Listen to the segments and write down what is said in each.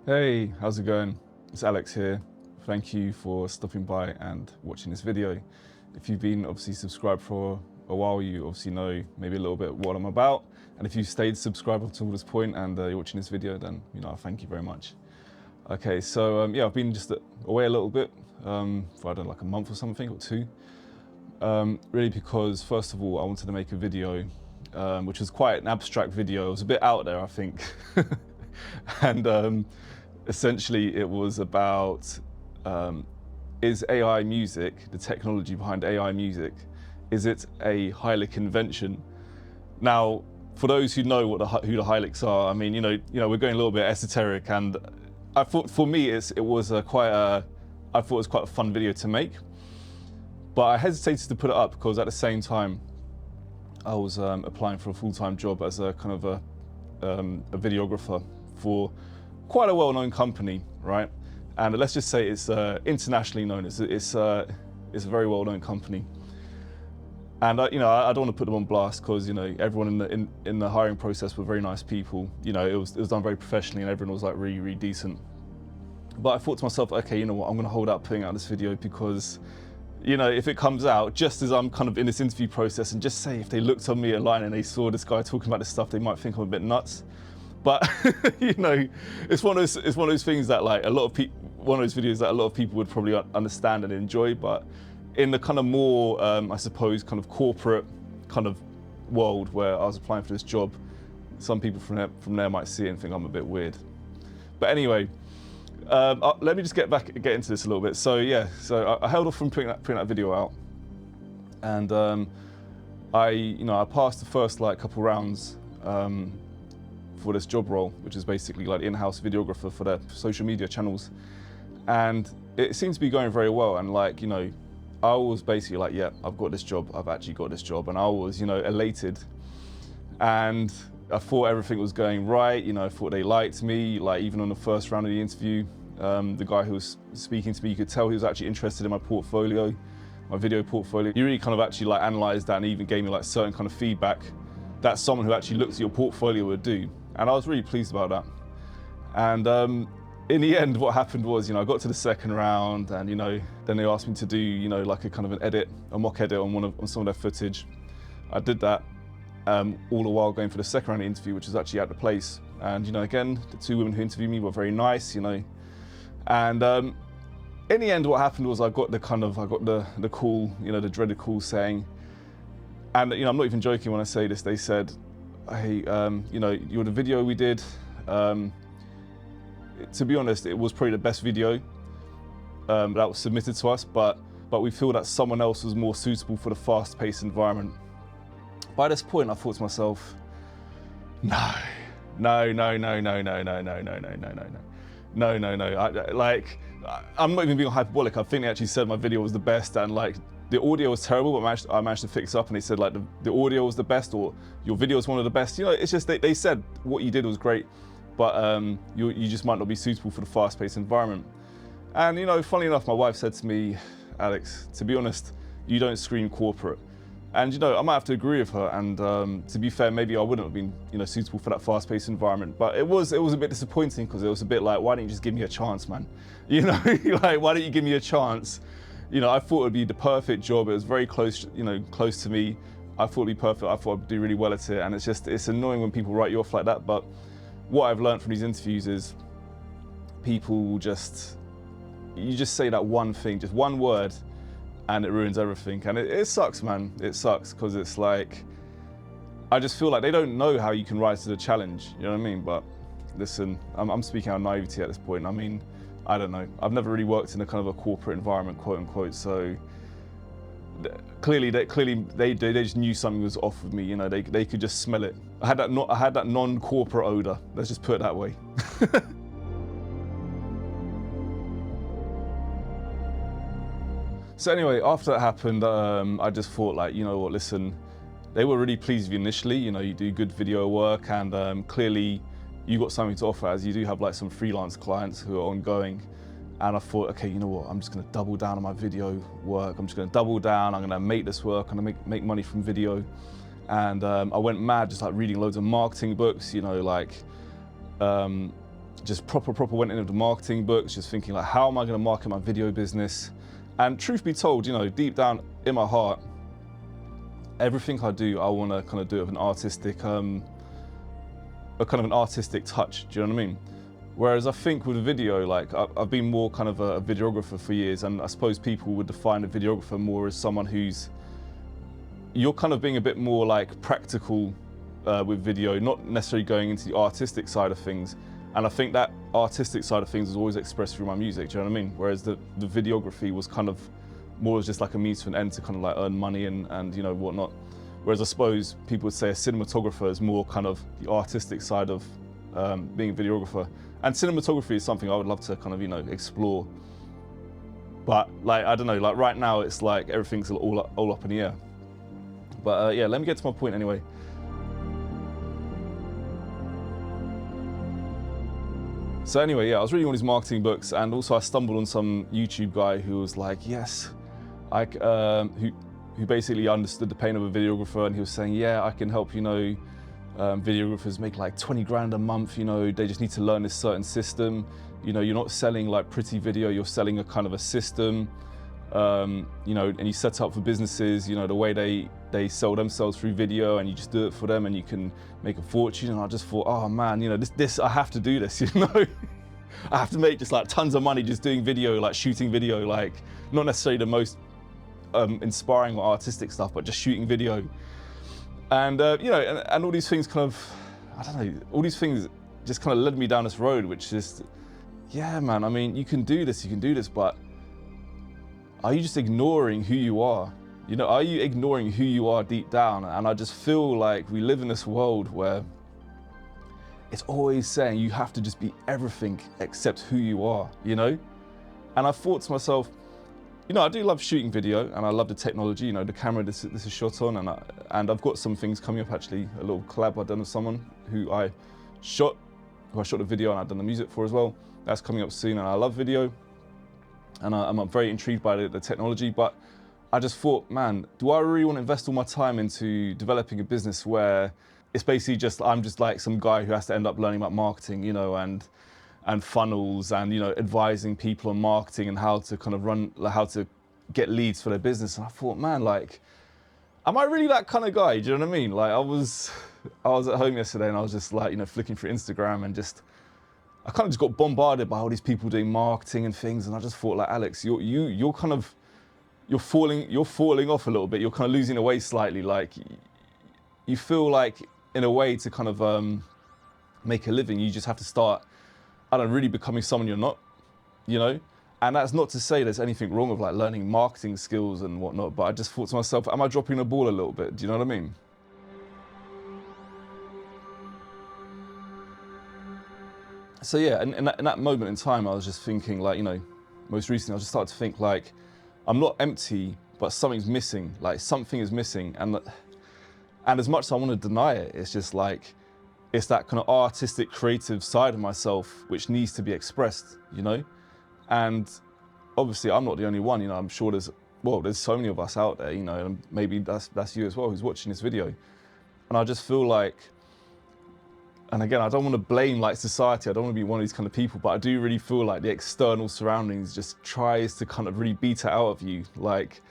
Hey, how's it going? It's Alex here. Thank you for stopping by and watching this video. If you've been obviously subscribed for a while, you obviously know maybe a little bit what I'm about. And if you've stayed subscribed up to this point and you're watching this video, then I thank you very much. Okay, so yeah, I've been just away a little bit for I don't know, like a month or something or two. Really because first of all, I wanted to make a video which was quite an abstract video. It was a bit out there, I think. And essentially it was about is AI music, the technology behind AI music, is it a Heilig invention? Now, for those who know who the Heiligs are, I mean, we're going a little bit esoteric, and I thought for me I thought it was quite a fun video to make, but I hesitated to put it up because at the same time I was applying for a full-time job as a kind of a videographer for quite a well-known company, right? And let's just say it's internationally known. It's a very well-known company. And I don't want to put them on blast because everyone in the hiring process were very nice people. It was done very professionally, and everyone was like really, really decent. But I thought to myself, okay, you know what? I'm going to hold out putting out this video because, if it comes out just as I'm kind of in this interview process, and just say if they looked on me online and they saw this guy talking about this stuff, they might think I'm a bit nuts. But it's one of those things that like one of those videos that a lot of people would probably understand and enjoy. But in the kind of more, I suppose, kind of corporate kind of world where I was applying for this job, some people from there might see it and think I'm a bit weird. But anyway, let me just get into this a little bit. So yeah, I held off from putting that video out, and I passed the first like couple rounds for this job role, which is basically like in-house videographer for their social media channels, and it seemed to be going very well. And like I was basically like, yeah, I've got this job. I've actually got this job, and I was elated, and I thought everything was going right. I thought they liked me. Like even on the first round of the interview, the guy who was speaking to me, you could tell he was actually interested in my portfolio, my video portfolio. He really kind of actually like analysed that and even gave me like certain kind of feedback that someone who actually looks at your portfolio would do. And I was really pleased about that. And in the end, what happened was, I got to the second round, and then they asked me to do, like a kind of an edit, a mock edit on some of their footage. I did that, all the while going for the second round interview, which was actually at the place. And again, the two women who interviewed me were very nice, and in the end, what happened was I got the call, the dreaded call saying, and I'm not even joking when I say this. They said, hey, you're the video we did. To be honest, it was probably the best video that was submitted to us, but we feel that someone else was more suitable for the fast-paced environment. By this point, I thought to myself, no. I'm not even being hyperbolic. I think they actually said my video was the best, and like the audio was terrible, but I managed to fix up, and they said like the audio was the best, or your video is one of the best. It's just they said what you did was great, but you just might not be suitable for the fast-paced environment. And funnily enough, my wife said to me, Alex, to be honest, you don't scream corporate. And I might have to agree with her. And to be fair, maybe I wouldn't have been suitable for that fast-paced environment. But it was a bit disappointing because it was a bit like, why didn't you just give me a chance, man? Like why didn't you give me a chance? I thought it'd be the perfect job. It was very close, close to me. I thought it'd be perfect. I thought I'd do really well at it. And it's annoying when people write you off like that. But what I've learned from these interviews is people you just say that one thing, just one word, and it ruins everything. And it sucks, man. It sucks because it's like, I just feel like they don't know how you can rise to the challenge. You know what I mean? But listen, I'm speaking out of naivety at this point. I mean, I don't know. I've never really worked in a kind of a corporate environment, quote unquote. So clearly they just knew something was off with me. They could just smell it. I had that non-corporate odor. Let's just put it that way. So anyway, after that happened, I just thought like, what, listen, they were really pleased with you initially. You do good video work, and clearly you got something to offer, as you do have like some freelance clients who are ongoing. And I thought, okay, you know what, I'm just gonna double down on my video work. I'm just gonna double down, I'm gonna make this work, I'm gonna make money from video. And I went mad, just like reading loads of marketing books, like just proper went into the marketing books, just thinking like, how am I going to market my video business? And truth be told, you know, deep down in my heart, everything I do, I want to kind of do it with an artistic, a kind of an artistic touch. Do you know what I mean? Whereas I think with a video, like I've been more kind of a videographer for years, and I suppose people would define a videographer more as someone who's, you're kind of being a bit more like practical with video, not necessarily going into the artistic side of things. And I think that artistic side of things was always expressed through my music, do you know what I mean? Whereas the videography was kind of more just like a means to an end to kind of like earn money and you know, whatnot. Whereas I suppose people would say a cinematographer is more kind of the artistic side of being a videographer. And cinematography is something I would love to kind of, you know, explore. But like, I don't know, like right now it's like everything's all up in the air. But yeah, let me get to my point anyway. So anyway, yeah, I was reading all these marketing books, and also I stumbled on some YouTube guy who was like, yes, who basically understood the pain of a videographer, and he was saying, yeah, I can help, you know, videographers make like 20 grand a month, you know, they just need to learn this certain system. You know, you're not selling like pretty video, you're selling a kind of a system, you know, and you set up for businesses, you know, the way they sell themselves through video, and you just do it for them and you can make a fortune. And I just thought, oh man, you know, this I have to do this, you know. I have to make just like tons of money just doing video, like shooting video, like not necessarily the most inspiring or artistic stuff, but just shooting video. And you know, and all these things kind of, I don't know, all these things just kind of led me down this road, which is, yeah, man, I mean, you can do this, but are you just ignoring who you are? You know, are you ignoring who you are deep down? And I just feel like we live in this world where it's always saying you have to just be everything except who you are, you know? And I thought to myself, you know, I do love shooting video and I love the technology, you know, the camera this is shot on, and I've got some things coming up actually, a little collab I've done with someone who I shot the video and I've done the music for as well. That's coming up soon, and I love video and I'm very intrigued by the technology, but I just thought, man, do I really want to invest all my time into developing a business where it's basically just, I'm just like some guy who has to end up learning about marketing, you know, and funnels and, you know, advising people on marketing and how to kind of run, like how to get leads for their business. And I thought, man, like, am I really that kind of guy? Do you know what I mean? Like I was at home yesterday and I was just like, you know, flicking through Instagram and just, I kind of just got bombarded by all these people doing marketing and things. And I just thought, like, Alex, you're kind of, you're falling off a little bit. You're kind of losing away slightly. Like you feel like in a way to kind of make a living, you just have to start, I don't know, really becoming someone you're not, you know? And that's not to say there's anything wrong with like learning marketing skills and whatnot, but I just thought to myself, am I dropping the ball a little bit? Do you know what I mean? So yeah, in that moment in time, I was just thinking like, you know, most recently I just started to think like, I'm not empty, but something's missing, like something is missing. And as much as I want to deny it, it's just like, it's that kind of artistic, creative side of myself which needs to be expressed, you know? And obviously I'm not the only one, you know, I'm sure there's so many of us out there, you know, and maybe that's you as well who's watching this video. And I just feel like, and again, I don't want to blame like society, I don't want to be one of these kind of people, but I do really feel like the external surroundings just tries to kind of really beat it out of you. Like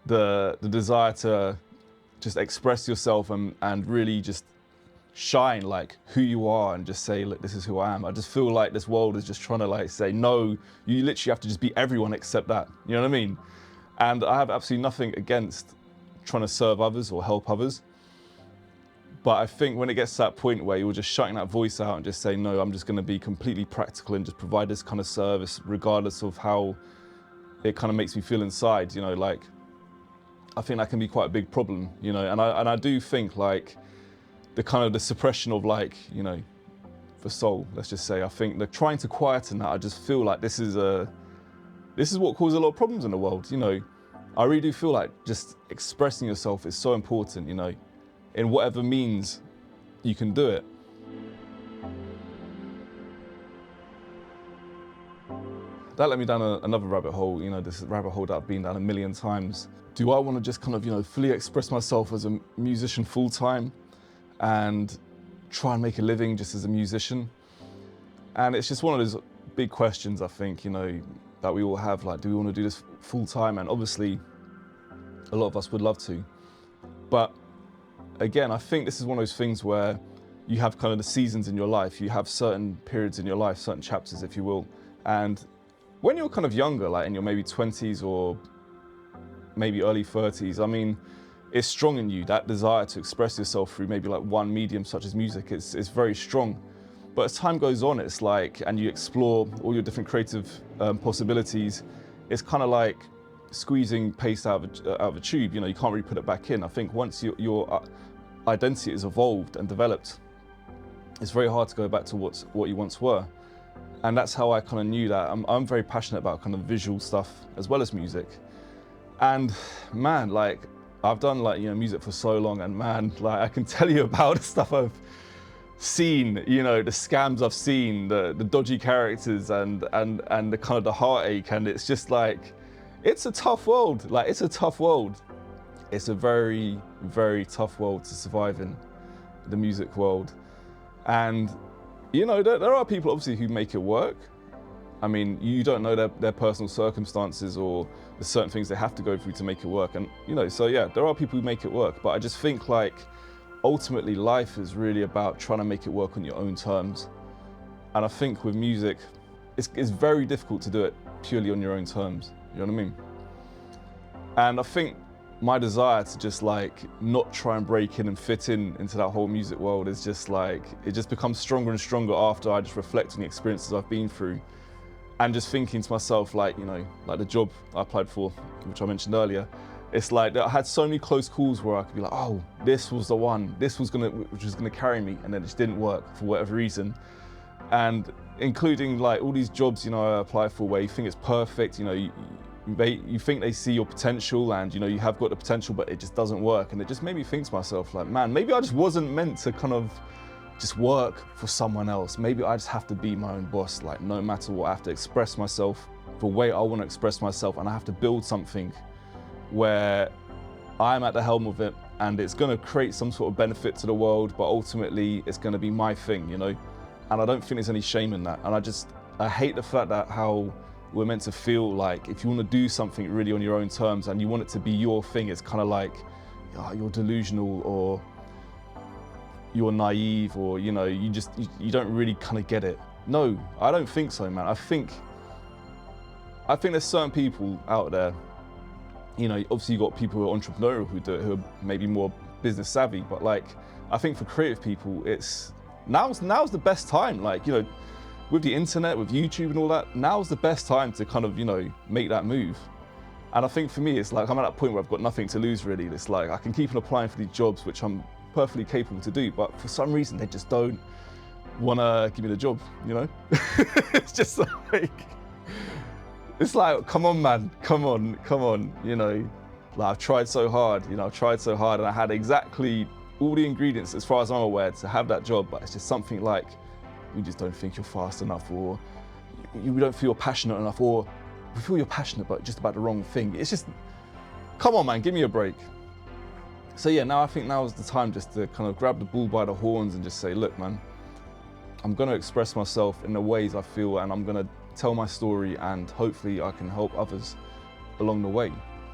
the desire to just express yourself and really just shine like who you are and just say, look, this is who I am. I just feel like this world is just trying to like say, no, you literally have to just be everyone except that. You know what I mean? And I have absolutely nothing against trying to serve others or help others. But I think when it gets to that point where you're just shutting that voice out and just saying, no, I'm just going to be completely practical and just provide this kind of service regardless of how it kind of makes me feel inside, you know, like, I think that can be quite a big problem, you know, and I do think like the suppression of like, you know, the soul, let's just say, I think the trying to quieten that, I just feel like this is what causes a lot of problems in the world, you know. I really do feel like just expressing yourself is so important, you know, in whatever means you can do it. That led me down another rabbit hole, you know, this rabbit hole that I've been down a million times. Do I want to just kind of, you know, fully express myself as a musician full time and try and make a living just as a musician? And it's just one of those big questions, I think, that we all have, like, do we want to do this full time? And obviously, a lot of us would love to. But again, I think this is one of those things where you have kind of the seasons in your life. You have certain periods in your life, certain chapters, if you will. And when you're kind of younger, like in your maybe 20s or maybe early 30s, I mean, it's strong in you, that desire to express yourself through maybe like one medium such as music. It's very strong. But as time goes on, it's like, and you explore all your different creative possibilities, it's kind of like squeezing paste out of a tube. You can't really put it back in. I think once your identity is evolved and developed, it's very hard to go back to what you once were. And that's how I kind of knew that I'm very passionate about kind of visual stuff as well as music. And man, like, I've done like, music for so long, and man, like, I can tell you about the stuff I've seen, the scams I've seen, the dodgy characters and the kind of the heartache. And it's just like, it's a tough world. Like, it's a tough world. It's a very, very tough world to survive in, the music world. And, there are people obviously who make it work. I mean, you don't know their personal circumstances or the certain things they have to go through to make it work. And, so yeah, there are people who make it work. But I just think, like, ultimately life is really about trying to make it work on your own terms. And I think with music, it's very difficult to do it purely on your own terms. You know what I mean? And I think my desire to just like not try and break in and fit into that whole music world is just like, it just becomes stronger and stronger after I just reflect on the experiences I've been through. And just thinking to myself, like, like the job I applied for, which I mentioned earlier, it's like I had so many close calls where I could be like, oh, this was the one, which was gonna carry me, and then it just didn't work for whatever reason. And including like all these jobs, I apply for where you think it's perfect, you think they see your potential and you have got the potential, but it just doesn't work. And it just made me think to myself, like, man, maybe I just wasn't meant to kind of just work for someone else. Maybe I just have to be my own boss. Like, no matter what, I have to express myself the way I want to express myself, and I have to build something where I'm at the helm of it, and it's going to create some sort of benefit to the world, but ultimately it's going to be my thing, And I don't think there's any shame in that. And I hate the fact that how we're meant to feel like if you want to do something really on your own terms and you want it to be your thing, it's kind of like, oh, you're delusional, or you're naive, or you don't really kind of get it. No, I don't think so, man. I think there's certain people out there, obviously you've got people who are entrepreneurial who do it, who are maybe more business savvy, but like, I think for creative people, it's now's the best time. Like, with the internet, with YouTube and all that, now's the best time to kind of, make that move. And I think for me, it's like, I'm at that point where I've got nothing to lose really. It's like, I can keep on applying for these jobs, which I'm perfectly capable to do, but for some reason, they just don't want to give me the job, It's just like, it's like, come on, man, come on, like, I've tried so hard, and I had exactly all the ingredients, as far as I'm aware, to have that job, but it's just something like, we just don't think you're fast enough, or you don't feel passionate enough, or we feel you're passionate, but just about the wrong thing. It's just, come on, man, give me a break. So yeah, I think now is the time just to kind of grab the bull by the horns and just say, look, man, I'm going to express myself in the ways I feel, and I'm going to tell my story, and hopefully I can help others along the way,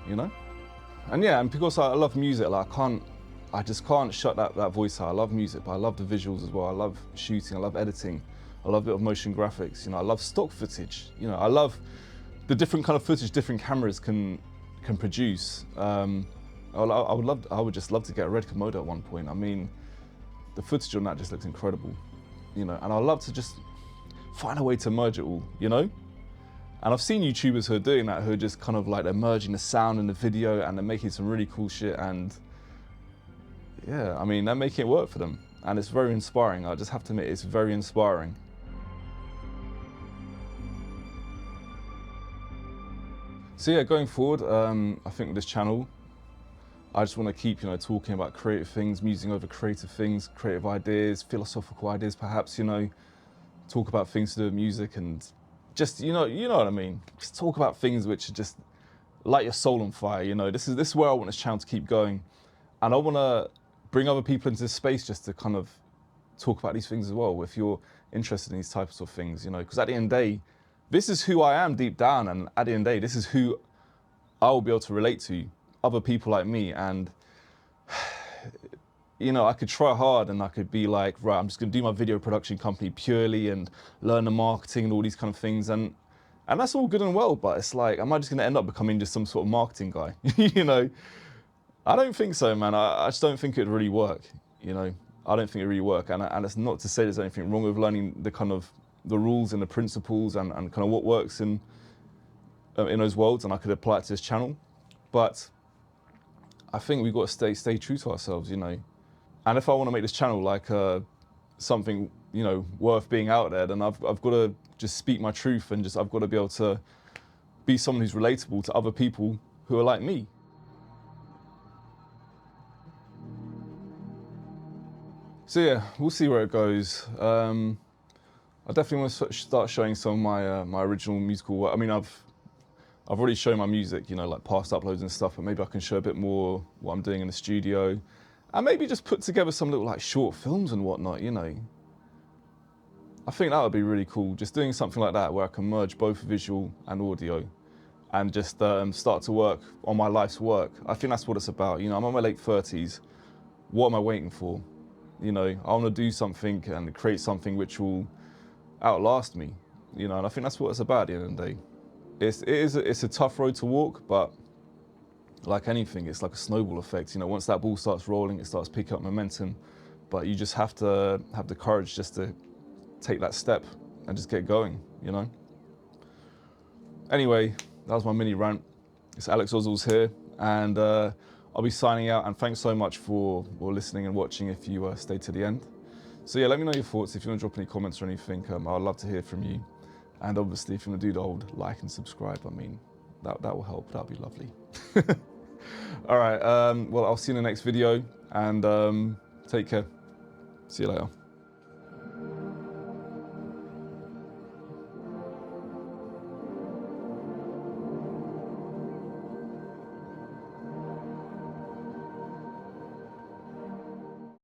And yeah, and because I love music, like, I just can't shut that voice out. I love music, but I love the visuals as well. I love shooting, I love editing, I love a bit of motion graphics, I love stock footage, I love the different kind of footage different cameras can produce. I would just love to get a red Komodo at one point. I mean, the footage on that just looks incredible, and I love to just find a way to merge it all, And I've seen YouTubers who are doing that, who are just kind of like, they're merging the sound and the video, and they're making some really cool shit. And yeah, I mean, they're making it work for them. And it's very inspiring. I just have to admit, it's very inspiring. So yeah, going forward, I think with this channel, I just want to keep, talking about creative things, musing over creative things, creative ideas, philosophical ideas, perhaps, talk about things to do with music, and just, you know what I mean? Just talk about things which are just light your soul on fire, This is where I want this channel to keep going. And I want to bring other people into this space just to kind of talk about these things as well, if you're interested in these types of things, you know, because at the end of the day, this is who I am deep down, and at the end of the day, this is who I will be able to relate to, other people like me. And you know, I could try hard and I could be like, right, I'm just gonna do my video production company purely and learn the marketing and all these kind of things. And that's all good and well, but it's like, am I just gonna end up becoming just some sort of marketing guy? You know, I don't think so, man. I just don't think it'd really work, you know? I don't think it'd really work. And it's not to say there's anything wrong with learning the rules and the principles and kind of what works in those worlds, and I could apply it to this channel. But I think we've got to stay true to ourselves, you know? And if I want to make this channel like something, you know, worth being out there, then I've got to just speak my truth, and I've got to be able to be someone who's relatable to other people who are like me. So yeah, we'll see where it goes. I definitely want to start showing some of my original musical work. I mean, I've already shown my music, you know, like past uploads and stuff, but maybe I can show a bit more what I'm doing in the studio. And maybe just put together some little like short films and whatnot, you know. I think that would be really cool, just doing something like that where I can merge both visual and audio and just start to work on my life's work. I think that's what it's about. You know, I'm in my late 30s. What am I waiting for? You know, I want to do something and create something which will outlast me, you know, and I think that's what it's about at the end of the day. It's a tough road to walk, but like anything, it's like a snowball effect. You know, once that ball starts rolling, it starts picking up momentum. But you just have to have the courage just to take that step and just get going, you know? Anyway, that was my mini rant. It's Aleks Ozols here, and I'll be signing out. And thanks so much for listening and watching if you stayed to the end. So yeah, let me know your thoughts. If you want to drop any comments or anything, I'd love to hear from you. And obviously, if you want to do the old like and subscribe, I mean, that will help. That'll be lovely. All right, well, I'll see you in the next video, and take care. See you later.